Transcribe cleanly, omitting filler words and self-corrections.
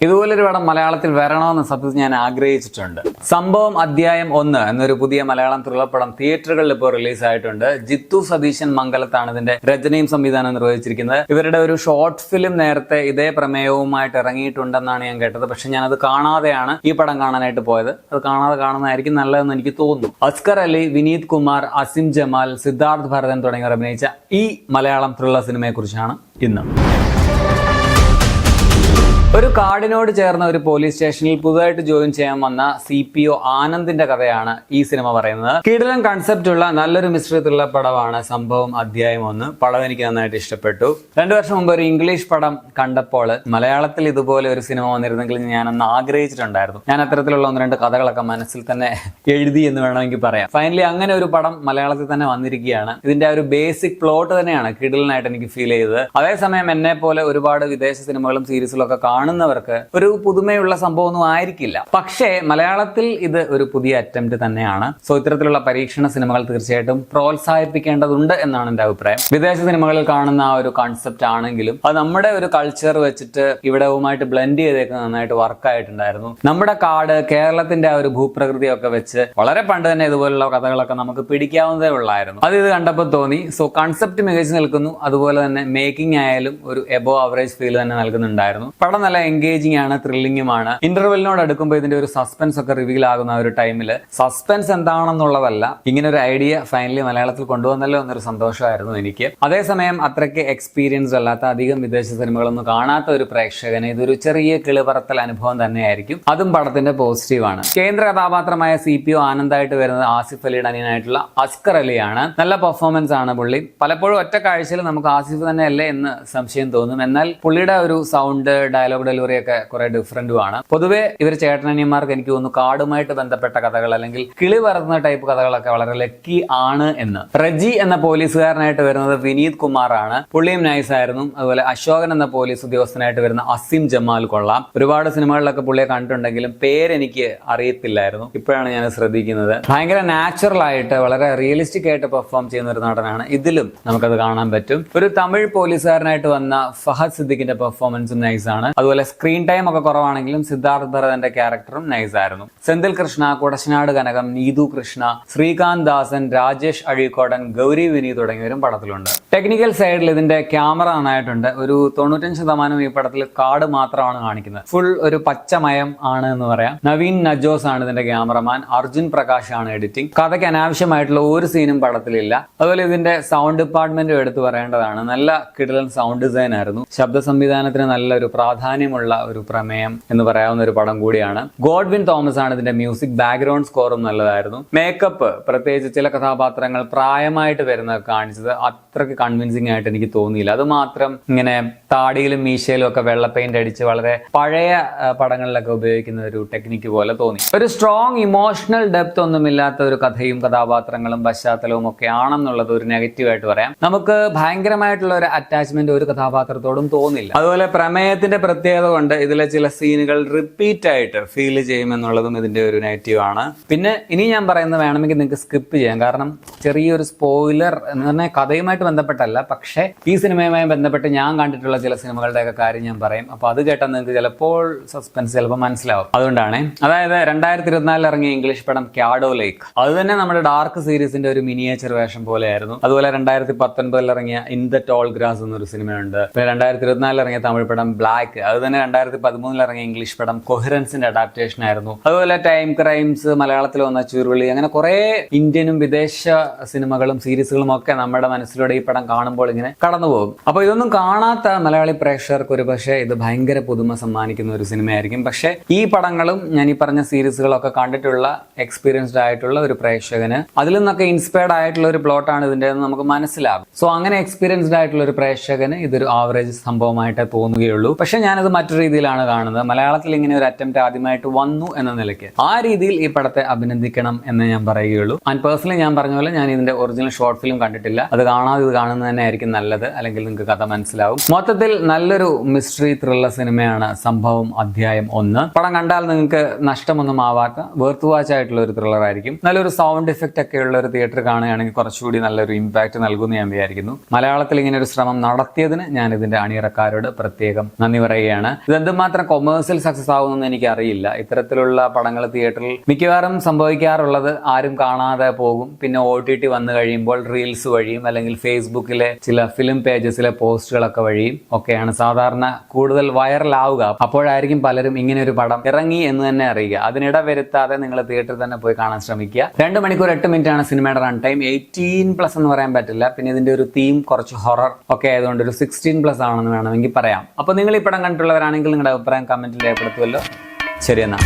ഇതുപോലൊരു പടം മലയാളത്തിൽ വരണമെന്ന് സത്യത്തിൽ ഞാൻ ആഗ്രഹിച്ചിട്ടുണ്ട്. സംഭവം അധ്യായം 1 എന്നൊരു പുതിയ മലയാളം ത്രില്ലർ പടം തിയേറ്ററുകളിൽ ഇപ്പോൾ റിലീസ് ആയിട്ടുണ്ട്. ജിത്തു സതീശൻ മംഗലത്താണ് ഇതിന്റെ രചനയും സംവിധാനം നിർവഹിച്ചിരിക്കുന്നത്. ഇവരുടെ ഒരു ഷോർട്ട് ഫിലിം നേരത്തെ ഇതേ പ്രമേയവുമായിട്ട് ഇറങ്ങിയിട്ടുണ്ടെന്നാണ് ഞാൻ കേട്ടത്. പക്ഷെ ഞാനത് കാണാതെയാണ് ഈ പടം കാണാനായിട്ട് പോയത്. അത് കാണാതെ കാണുന്നതായിരിക്കും നല്ലതെന്ന് എനിക്ക് തോന്നുന്നു. അസ്കർ അലി, വിനീത് കുമാർ, അസിം ജമാൽ, സിദ്ധാർത്ഥ് ഭരതൻ തുടങ്ങിയവർ അഭിനയിച്ച ഈ മലയാളം ത്രില്ലർ സിനിമയെ കുറിച്ചാണ് ഇന്ന്. ഒരു കാടിനോട് ചേർന്ന ഒരു പോലീസ് സ്റ്റേഷനിൽ പുതുതായിട്ട് ജോയിൻ ചെയ്യാൻ വന്ന CPO ആനന്ദിന്റെ കഥയാണ് ഈ സിനിമ പറയുന്നത്. കിടിലൻ കൺസെപ്റ്റ് ഉള്ള നല്ലൊരു മിസ്റ്ററി ത്രില്ലർ പടമാണ് സംഭവം അധ്യായം 1. പടം എനിക്ക് നന്നായിട്ട് ഇഷ്ടപ്പെട്ടു. 2 വർഷം മുമ്പ് ഒരു ഇംഗ്ലീഷ് പടം കണ്ടപ്പോൾ മലയാളത്തിൽ ഇതുപോലെ ഒരു സിനിമ വന്നിരുന്നെങ്കിൽ ഞാനൊന്ന് ആഗ്രഹിച്ചിട്ടുണ്ടായിരുന്നു. ഞാൻ അത്തരത്തിലുള്ള 1-2 കഥകളൊക്കെ മനസ്സിൽ തന്നെ എഴുതി എന്ന് വേണമെങ്കിൽ പറയാം. ഫൈനലി അങ്ങനെ ഒരു പടം മലയാളത്തിൽ തന്നെ വന്നിരിക്കുകയാണ്. ഇതിന്റെ ഒരു ബേസിക് പ്ലോട്ട് തന്നെയാണ് കിടിലനായിട്ട് എനിക്ക് ഫീൽ ചെയ്തത്. അതേസമയം എന്നെ പോലെ ഒരുപാട് വിദേശ സിനിമകളും സീരീസുകളും ഒക്കെ കാണുന്നവർക്ക് ഒരു പുതുമയുള്ള സംഭവമൊന്നും ആയിരിക്കില്ല. പക്ഷേ മലയാളത്തിൽ ഇത് ഒരു പുതിയ അറ്റംപ്റ്റ് തന്നെയാണ്. സോ ഇത്തരത്തിലുള്ള പരീക്ഷണ സിനിമകൾ തീർച്ചയായിട്ടും പ്രോത്സാഹിപ്പിക്കേണ്ടതുണ്ട് എന്നാണ് എന്റെ അഭിപ്രായം. വിദേശ സിനിമകളിൽ കാണുന്ന ആ ഒരു കോൺസെപ്റ്റ് ആണെങ്കിലും അത് നമ്മുടെ ഒരു കൾച്ചർ വെച്ചിട്ട് ഇവിടവുമായിട്ട് ബ്ലെൻഡ് ചെയ്തേക്ക് നന്നായിട്ട് വർക്ക് ആയിട്ടുണ്ടായിരുന്നു. നമ്മുടെ കാട്, കേരളത്തിന്റെ ആ ഒരു ഭൂപ്രകൃതിയൊക്കെ വെച്ച് വളരെ പണ്ട് തന്നെ ഇതുപോലുള്ള കഥകളൊക്കെ നമുക്ക് പിടിക്കാവുന്നതേ ഉള്ളായിരുന്നു. അത് ഇത് കണ്ടപ്പോൾ തോന്നി. സോ കൺസെപ്റ്റ് മികച്ചു നിൽക്കുന്നു. അതുപോലെ തന്നെ മേക്കിംഗ് ആയാലും ഒരു എബോ ആവറേജ് ഫീൽ തന്നെ നൽകുന്നുണ്ടായിരുന്നു. പടം നല്ല എൻഗേജിംഗ് ആണ്, ത്രില്ലിംഗുമാണ്. ഇന്റർവെല്ലിനോട് അടുക്കുമ്പോൾ ഇതിന്റെ ഒരു സസ്പെൻസ് ഒക്കെ റിവീൽ ആകുന്ന ഒരു ടൈമിൽ സസ്പെൻസ് എന്താണെന്നുള്ളതല്ല, ഇങ്ങനെ ഒരു ഐഡിയ ഫൈനലി മലയാളത്തിൽ കൊണ്ടുവന്നല്ലോ എന്നൊരു സന്തോഷമായിരുന്നു എനിക്ക്. അതേസമയം അത്രയ്ക്ക് എക്സ്പീരിയൻസ് അല്ലാത്ത, അധികം വിദേശ സിനിമകളൊന്നും കാണാത്ത ഒരു പ്രേക്ഷകന് ഇതൊരു ചെറിയ കിളിപറത്തൽ അനുഭവം തന്നെയായിരിക്കും. അതും പടത്തിന്റെ പോസിറ്റീവാണ്. കേന്ദ്ര കഥാപാത്രമായ CPO ആനന്ദായിട്ട് വരുന്നത് ആസിഫ് അലിയുടെ അനിയനായിട്ടുള്ള അസ്കർ അലിയാണ്. നല്ല പെർഫോമൻസ് ആണ് പുള്ളി. പലപ്പോഴും ഒറ്റ കാഴ്ചയിൽ നമുക്ക് ആസിഫ് തന്നെയല്ലേ എന്ന് സംശയം തോന്നും. എന്നാൽ പുള്ളിയുടെ ഒരു സൗണ്ട്, ഡയലോഗ് ഡെലിവറി ഒക്കെ കുറെ ഡിഫറന്റുമാണ്. പൊതുവെ ഇവർ ചേട്ടനനിയന്മാർക്ക് എനിക്ക് തോന്നുന്നു കാടുമായിട്ട് ബന്ധപ്പെട്ട കഥകൾ അല്ലെങ്കിൽ കിളി പറത്തുന്ന ടൈപ്പ് കഥകളൊക്കെ വളരെ ലക്കി ആണ് എന്ന്. റജി എന്ന പോലീസുകാരനായിട്ട് വരുന്നത് വിനീത് കുമാർ ആണ്. പുള്ളിയും നൈസ് ആയിരുന്നു. അതുപോലെ അശോകൻ എന്ന പോലീസ് ഉദ്യോഗസ്ഥനായിട്ട് വരുന്ന അസിം ജമാൽ കൊള്ളാം. ഒരുപാട് സിനിമകളിലൊക്കെ പുള്ളിയെ കണ്ടിട്ടുണ്ടെങ്കിലും പേരെനിക്ക് അറിയത്തില്ലായിരുന്നു. ഇപ്പോഴാണ് ഞാൻ ശ്രദ്ധിക്കുന്നത്. ഭയങ്കര നാച്ചുറൽ ആയിട്ട് വളരെ റിയലിസ്റ്റിക് ആയിട്ട് പെർഫോം ചെയ്യുന്ന ഒരു നടനാണ്. ഇതിലും നമുക്കത് കാണാൻ പറ്റും. ഒരു തമിഴ് പോലീസുകാരനായിട്ട് വന്ന ഫഹദ് സിദ്ദിഖിന്റെ പെർഫോമൻസും നൈസ് ആണ്. അതുപോലെ സ്ക്രീൻ ടൈം ഒക്കെ കുറവാണെങ്കിലും സിദ്ധാർത്ഥ് ഭരതന്റെ ക്യാരക്ടറും നൈസ് ആയിരുന്നു. സെന്തിൽ കൃഷ്ണ, കുടശനാട് കനകം, നീതു കൃഷ്ണ, ശ്രീകാന്ത് ദാസൻ, രാജേഷ് അഴീക്കോടൻ, ഗൗരി വിനീത് തുടങ്ങിയവരും പടത്തിലുണ്ട്. ടെക്നിക്കൽ സൈഡിൽ ഇതിന്റെ ക്യാമറ നന്നായിട്ടുണ്ട്. ഒരു 95% ഈ പടത്തിൽ കാട് മാത്രമാണ് കാണിക്കുന്നത്. ഫുൾ ഒരു പച്ചമയം ആണ് എന്ന് പറയാം. നവീൻ നജോസ് ആണ് ഇതിന്റെ ക്യാമറമാൻ. അർജുൻ പ്രകാശ് ആണ് എഡിറ്റിംഗ്. കഥയ്ക്ക് അനാവശ്യമായിട്ടുള്ള ഒരു സീനും പടത്തിലില്ല. അതുപോലെ ഇതിന്റെ സൗണ്ട് ഡിപ്പാർട്ട്മെന്റും എടുത്തു പറയേണ്ടതാണ്. നല്ല കിടിലൻ സൗണ്ട് ഡിസൈൻ ആയിരുന്നു. ശബ്ദ സംവിധാനത്തിന് നല്ലൊരു പ്രാധാന്യമുള്ള ഒരു പ്രമേയം എന്ന് പറയാവുന്ന ഒരു പടം കൂടിയാണ്. ഗോഡ്വിൻ തോമസ് ആണ് ഇതിന്റെ മ്യൂസിക്. ബാക്ക്ഗ്രൗണ്ട് സ്കോറും നല്ലതായിരുന്നു. മേക്കപ്പ്, പ്രത്യേകിച്ച് ചില കഥാപാത്രങ്ങൾ പ്രായമായിട്ട് വരുന്നത് കാണിച്ചത് അത്രയ്ക്ക് കൺവിൻസിംഗ് ആയിട്ട് എനിക്ക് തോന്നിയില്ല. അത് മാത്രം ഇങ്ങനെ താടിയിലും മീശയിലും ഒക്കെ വെള്ള പെയിന്റ് അടിച്ച് വളരെ പഴയ പടങ്ങളിലൊക്കെ ഉപയോഗിക്കുന്ന ഒരു ടെക്നിക്ക് പോലെ തോന്നി. ഒരു സ്ട്രോങ് ഇമോഷണൽ ഡെപ്ത് ഒന്നുമില്ലാത്ത ഒരു കഥയും കഥാപാത്രങ്ങളും പശ്ചാത്തലവും ഒക്കെ ആണെന്നുള്ളത് ഒരു നെഗറ്റീവായിട്ട് പറയാം. നമുക്ക് ഭയങ്കരമായിട്ടുള്ള ഒരു അറ്റാച്ച്മെന്റ് ഒരു കഥാപാത്രത്തോടും തോന്നില്ല. അതുപോലെ പ്രമേയത്തിന്റെ പ്രത്യേകത കൊണ്ട് ഇതിലെ ചില സീനുകൾ റിപ്പീറ്റ് ആയിട്ട് ഫീൽ ചെയ്യുമെന്നുള്ളതും ഇതിന്റെ ഒരു നെഗറ്റീവ് ആണ്. പിന്നെ ഇനി ഞാൻ പറയുന്നത് വേണമെങ്കിൽ നിങ്ങൾക്ക് സ്കിപ്പ് ചെയ്യാം. കാരണം ചെറിയൊരു സ്പോയിലർ എന്ന് പറഞ്ഞാൽ കഥയുമായിട്ട് ബന്ധപ്പെട്ടല്ല, പക്ഷേ ഈ സിനിമയുമായി ബന്ധപ്പെട്ട് ഞാൻ കണ്ടിട്ടുള്ള ചില സിനിമകളുടെയൊക്കെ കാര്യം ഞാൻ പറയും. അപ്പൊ അത് കേട്ടാൽ നിങ്ങൾക്ക് ചിലപ്പോൾ സസ്പെൻസ് ചിലപ്പോൾ മനസ്സിലാവും. അതുകൊണ്ടാണ്. അതായത് 2024 ഇറങ്ങിയ ഇംഗ്ലീഷ് പടം ക്യാഡോ ലേക്ക്. അത് തന്നെ നമ്മുടെ ഡാർക്ക് സീരീസിന്റെ ഒരു മിനിയേച്ചർ വേഷം പോലെയായിരുന്നു. അതുപോലെ 2019 ഇറങ്ങിയ ഇൻ ദ ടോൾ ഗ്രാസ് എന്നൊരു സിനിമയുണ്ട്. 2024 ഇറങ്ങിയ തമിഴ് പടം ബ്ലാക്ക്. അത് തന്നെ 2013 ഇറങ്ങിയ ഇംഗ്ലീഷ് പടം കൊഹിറൻസിന്റെ അഡാപ്റ്റേഷൻ ആയിരുന്നു. അതുപോലെ ടൈം ക്രൈംസ്, മലയാളത്തിൽ വന്ന ചുരുളി, അങ്ങനെ കുറെ ഇന്ത്യനും വിദേശ സിനിമകളും സീരീസുകളും ഒക്കെ നമ്മുടെ മനസ്സിലൂടെ ഈ പടം കാണുമ്പോൾ ഇങ്ങനെ കടന്നുപോകും. അപ്പൊ ഇതൊന്നും കാണാത്ത മലയാളി പ്രേക്ഷകർക്ക് ഒരു പക്ഷേ ഇത് ഭയങ്കര പുതുമ സമ്മാനിക്കുന്ന ഒരു സിനിമയായിരിക്കും. പക്ഷെ ഈ പടങ്ങളും ഞാൻ ഈ പറഞ്ഞ സീരീസുകളൊക്കെ കണ്ടിട്ടുള്ള എക്സ്പീരിയൻസ്ഡ് ആയിട്ടുള്ള ഒരു പ്രേക്ഷകന് അതിൽ നിന്നൊക്കെ ഇൻസ്പയർഡ് ആയിട്ടുള്ള ഒരു പ്ലോട്ടാണ് ഇതിന്റെ നമുക്ക് മനസ്സിലാകും. സോ അങ്ങനെ എക്സ്പീരിയൻസ്ഡ് ആയിട്ടുള്ള ഒരു പ്രേക്ഷകന് ഇതൊരു ആവറേജ് സംഭവമായിട്ടേ തോന്നുകയുള്ളൂ. പക്ഷെ ഞാനത് മറ്റൊരു രീതിയിലാണ് കാണുന്നത്. മലയാളത്തിൽ ഇങ്ങനെ ഒരു അറ്റംപ്റ്റ് ആദ്യമായിട്ട് വന്നു എന്ന നിലയ്ക്ക് ആ രീതിയിൽ ഈ പടത്തെ അഭിനന്ദിക്കണം എന്ന് ഞാൻ പറയുകയുള്ളൂ. ആൻഡ് പേഴ്സണലി ഞാൻ പറഞ്ഞ പോലെ ഞാൻ ഇതിന്റെ ഒറിജിനൽ ഷോർട്ട് ഫിലിം കണ്ടിട്ടില്ല. അത് കാണാതെ ഇത് കാണുന്നത് തന്നെ ആയിരിക്കും നല്ലത്. അല്ലെങ്കിൽ നിങ്ങൾക്ക് കഥ മനസ്സിലാവും. മൊത്തത്തിൽ നല്ലൊരു മിസ്റ്ററി ത്രില്ലർ സിനിമയാണ് സംഭവം അധ്യായം 1. പടം കണ്ടാൽ നിങ്ങൾക്ക് നഷ്ടമൊന്നും ആവാത്ത വേർത്ത് വാച്ച് ആയിട്ടുള്ള ഒരു ത്രില്ലർ ആയിരിക്കും. നല്ലൊരു സൗണ്ട് ഇഫക്റ്റ് ഒക്കെ ഉള്ള ഒരു തിയേറ്റർ കാണുകയാണെങ്കിൽ കുറച്ചുകൂടി നല്ലൊരു ഇമ്പാക്ട് നൽകുമെന്ന് ഞാൻ വിചാരിക്കുന്നു. മലയാളത്തിൽ ഇങ്ങനെ ഒരു ശ്രമം നടത്തിയതിന് ഞാൻ ഇതിന്റെ അണിയറക്കാരോട് പ്രത്യേകം നന്ദി പറയുകയാണ്. പറയുകയാണ്. ഇതെന്തുമാത്രം കൊമേഴ്സ്യൽ സക്സസ് ആവുമെന്ന് എനിക്ക് അറിയില്ല. ഇത്തരത്തിലുള്ള പടങ്ങൾ തിയേറ്ററിൽ മിക്കവാറും സംഭവിക്കാറുള്ളത് ആരും കാണാതെ പോകും. പിന്നെ OTT വന്നു കഴിയുമ്പോൾ റീൽസ് വഴിയും അല്ലെങ്കിൽ ഫേസ്ബുക്കിലെ ചില ഫിലിം പേജസിലെ പോസ്റ്റുകളൊക്കെ വഴിയും ഒക്കെയാണ് സാധാരണ കൂടുതൽ വൈറലാവുക. അപ്പോഴായിരിക്കും പലരും ഇങ്ങനെ ഒരു പടം ഇറങ്ങി എന്ന് തന്നെ അറിയുക. അതിനിട വരുത്താതെ നിങ്ങൾ തിയേറ്ററിൽ തന്നെ പോയി കാണാൻ ശ്രമിക്കുക. 2 മണിക്കൂർ 8 മിനിറ്റ് ആണ് സിനിമയുടെ റൺ ടൈം. 18+ എന്ന് പറയാൻ പറ്റില്ല. പിന്നെ ഇതിന്റെ ഒരു തീം കുറച്ച് ഹൊറർ ഒക്കെ ആയതുകൊണ്ട് ഒരു 16+ ആണെന്ന് വേണമെങ്കിൽ പറയാം. അപ്പോൾ നിങ്ങൾ ഈ പടം കണ്ടിട്ടുള്ളവരാണെങ്കിൽ നിങ്ങളുടെ അഭിപ്രായം കമന്റിൽ രേഖപ്പെടുത്തുമല്ലോ. ശരി എന്നാ.